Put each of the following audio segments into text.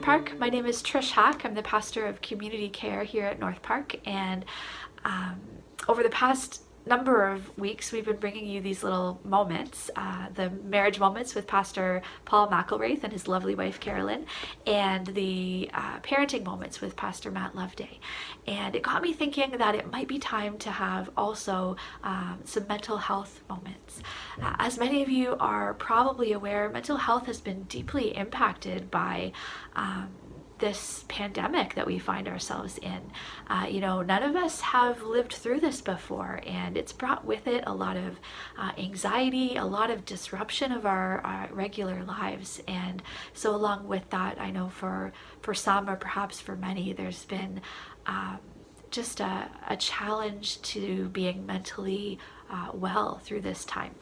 Park. My name is Trish Hack. I'm the pastor of community care here at North Park, and over the past number of weeks, we've been bringing you these little moments, the marriage moments with Pastor Paul McElwraith and his lovely wife Carolyn, and the parenting moments with Pastor Matt Loveday. And it got me thinking that it might be time to have also some mental health moments. As many of you are probably aware, mental health has been deeply impacted by this pandemic that we find ourselves in. None of us have lived through this before, and it's brought with it a lot of anxiety, a lot of disruption of our regular lives. And so along with that, I know for some, or perhaps for many, there's been just a challenge to being mentally well through this time.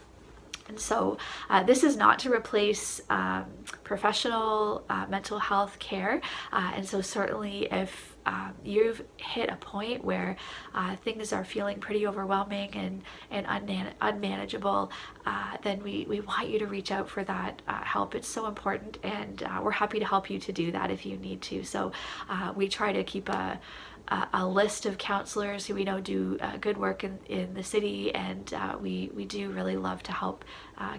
And so this is not to replace professional mental health care. And so certainly if you've hit a point where things are feeling pretty overwhelming and unmanageable, then we want you to reach out for that help. It's so important, and we're happy to help you to do that if you need to. So we try to keep a list of counselors who we know do good work in the city, and we do really love to help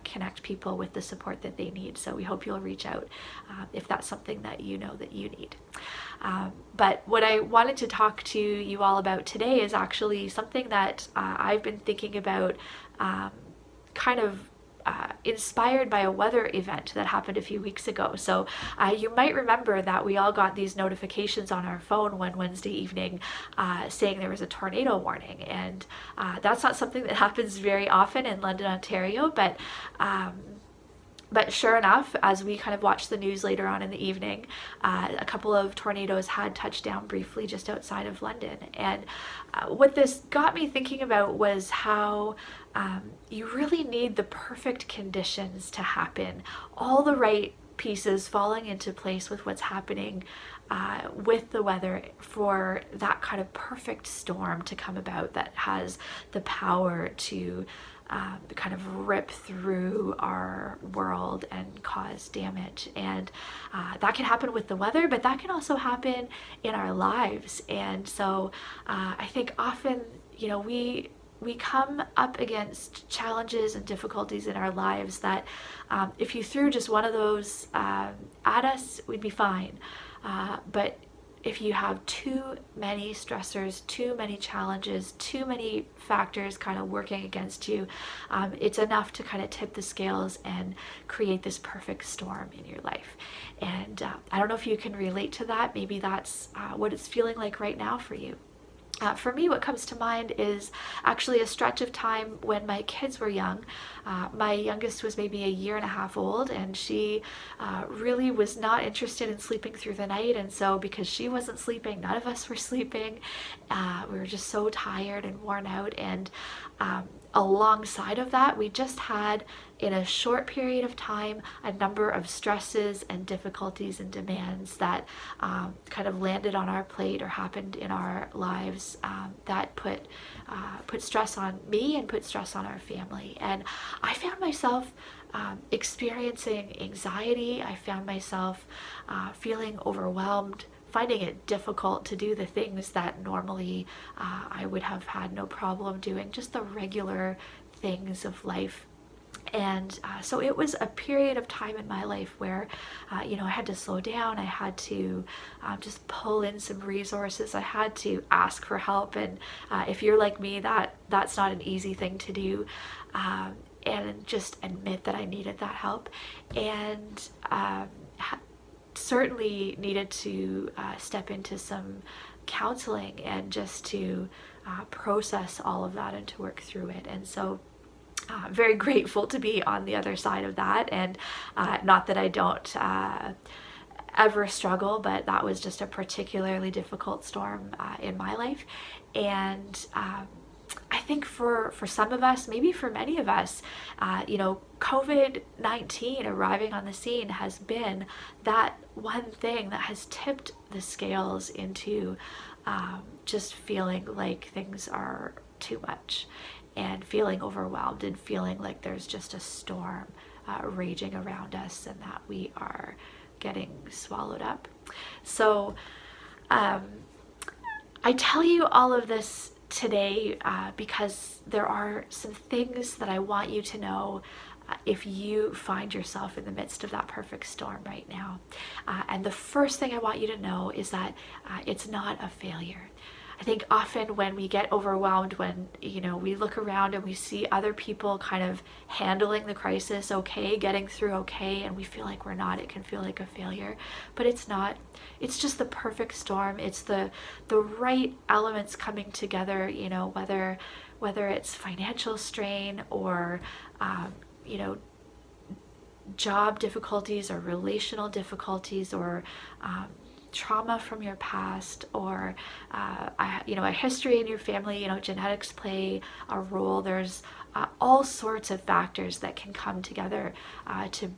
connect people with the support that they need. So we hope you'll reach out if that's something that you know that you need. But what I wanted to talk to you all about today is actually something that I've been thinking about, kind of inspired by a weather event that happened a few weeks ago. So you might remember that we all got these notifications on our phone one Wednesday evening saying there was a tornado warning, and that's not something that happens very often in London, Ontario, but sure enough, as we kind of watched the news later on in the evening, a couple of tornadoes had touched down briefly just outside of London. And what this got me thinking about was how you really need the perfect conditions to happen, all the right pieces falling into place with what's happening with the weather for that kind of perfect storm to come about that has the power to kind of rip through our world and cause damage. And that can happen with the weather, but that can also happen in our lives. And so I think often, we come up against challenges and difficulties in our lives that if you threw just one of those at us, we'd be fine. But if you have too many stressors, too many challenges, too many factors kind of working against you, it's enough to kind of tip the scales and create this perfect storm in your life. And I don't know if you can relate to that. Maybe that's what it's feeling like right now for you. For me, what comes to mind is actually a stretch of time when my kids were young. My youngest was maybe a year and a half old, and she really was not interested in sleeping through the night. And so because she wasn't sleeping, none of us were sleeping. We were just so tired and worn out. And alongside of that, we just had, in a short period of time, a number of stresses and difficulties and demands that kind of landed on our plate or happened in our lives that put stress on me and put stress on our family. And I found myself experiencing anxiety. I found myself feeling overwhelmed, finding it difficult to do the things that normally I would have had no problem doing, just the regular things of life. And so it was a period of time in my life where, I had to slow down. I had to just pull in some resources. I had to ask for help. And if you're like me, that's not an easy thing to do. And just admit that I needed that help. And certainly needed to step into some counseling and just to process all of that and to work through it. And so very grateful to be on the other side of that. And not that I don't ever struggle, but that was just a particularly difficult storm in my life. And I think for some of us, maybe for many of us, COVID-19 arriving on the scene has been that one thing that has tipped the scales into just feeling like things are too much, and feeling overwhelmed, and feeling like there's just a storm raging around us, and that we are getting swallowed up. So I tell you all of this today because there are some things that I want you to know if you find yourself in the midst of that perfect storm right now. And the first thing I want you to know is that it's not a failure. I think often when we get overwhelmed, when we look around and we see other people kind of handling the crisis okay, getting through okay, and we feel like we're not, it can feel like a failure. But it's not. It's just the perfect storm. It's the right elements coming together, whether it's financial strain or job difficulties or relational difficulties or trauma from your past or a history in your family. Genetics play a role. There's all sorts of factors that can come together to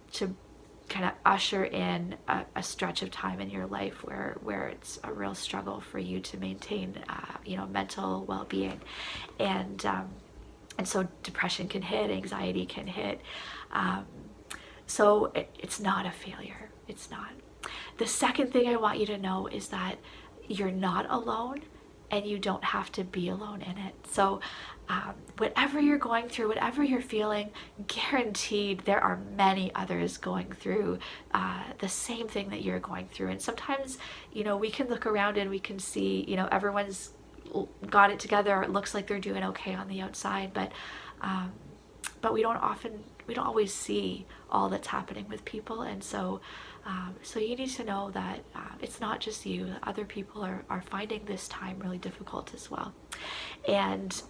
kind of usher in a stretch of time in your life where it's a real struggle for you to maintain mental well-being. And so depression can hit, anxiety can hit. So it's not a failure. It's not. The second thing I want you to know is that you're not alone and you don't have to be alone in it. So whatever you're going through, whatever you're feeling, guaranteed there are many others going through the same thing that you're going through. And sometimes, we can look around and we can see, everyone's got it together. It looks like they're doing okay on the outside, but we don't always see all that's happening with people. And so you need to know that it's not just you. Other people are finding this time really difficult as well. And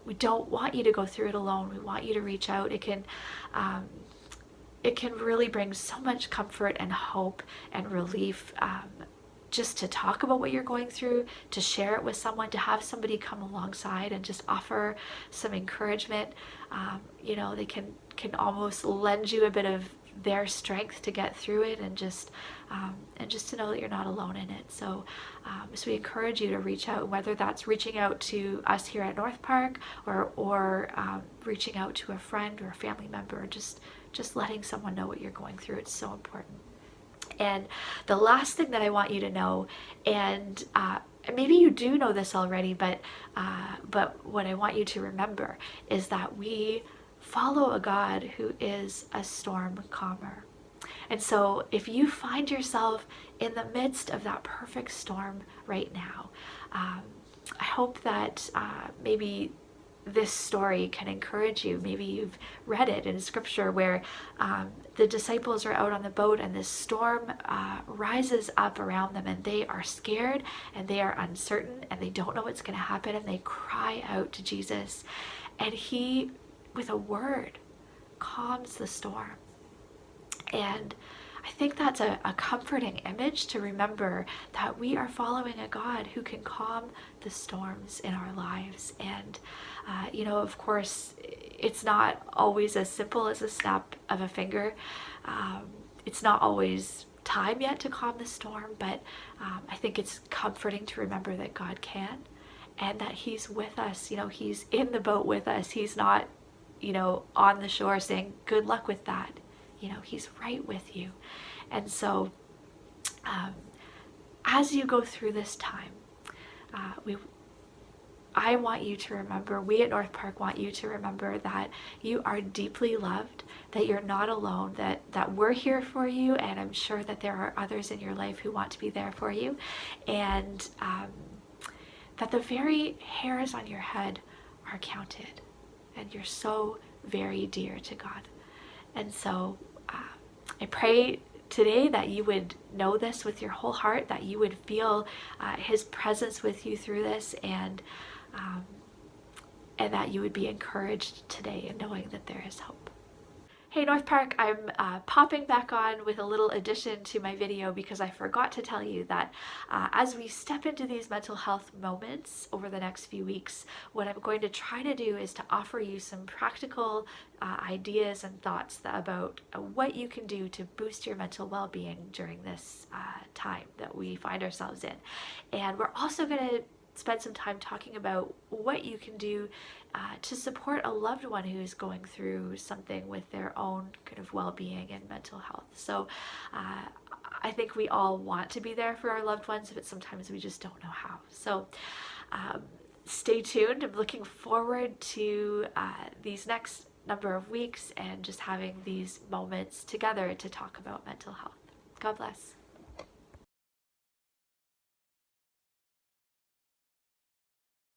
we don't want you to go through it alone. We want you to reach out. It can really bring so much comfort and hope and relief just to talk about what you're going through, to share it with someone, to have somebody come alongside and just offer some encouragement. They can almost lend you a bit of their strength to get through it, and just to know that you're not alone in it. So we encourage you to reach out, whether that's reaching out to us here at North Park or reaching out to a friend or a family member, just letting someone know what you're going through. It's so important. And the last thing that I want you to know, and maybe you do know this already, but what I want you to remember is that we follow a God who is a storm calmer. And so if you find yourself in the midst of that perfect storm right now, I hope that maybe this story can encourage you. Maybe you've read it in scripture where the disciples are out on the boat and this storm rises up around them, and they are scared and they are uncertain and they don't know what's going to happen, and they cry out to Jesus, and he, with a word, calms the storm. And I think that's a comforting image to remember that we are following a God who can calm the storms in our lives. And, of course, it's not always as simple as a snap of a finger. It's not always time yet to calm the storm, but I think it's comforting to remember that God can, and that he's with us. He's in the boat with us. He's not, on the shore saying, good luck with that. He's right with you. And so as you go through this time, I want you to remember, we at North Park want you to remember that you are deeply loved, that you're not alone, that we're here for you, and I'm sure that there are others in your life who want to be there for you, and that the very hairs on your head are counted, and you're so very dear to God. And so I pray today that you would know this with your whole heart, that you would feel his presence with you through this, and that you would be encouraged today in knowing that there is hope. Hey North Park, I'm popping back on with a little addition to my video because I forgot to tell you that as we step into these mental health moments over the next few weeks, what I'm going to try to do is to offer you some practical ideas and thoughts about what you can do to boost your mental well-being during this time that we find ourselves in. And we're also going to spend some time talking about what you can do to support a loved one who's going through something with their own kind of well-being and mental health. So I think we all want to be there for our loved ones, but sometimes we just don't know how. So stay tuned. I'm looking forward to these next number of weeks and just having these moments together to talk about mental health. God bless.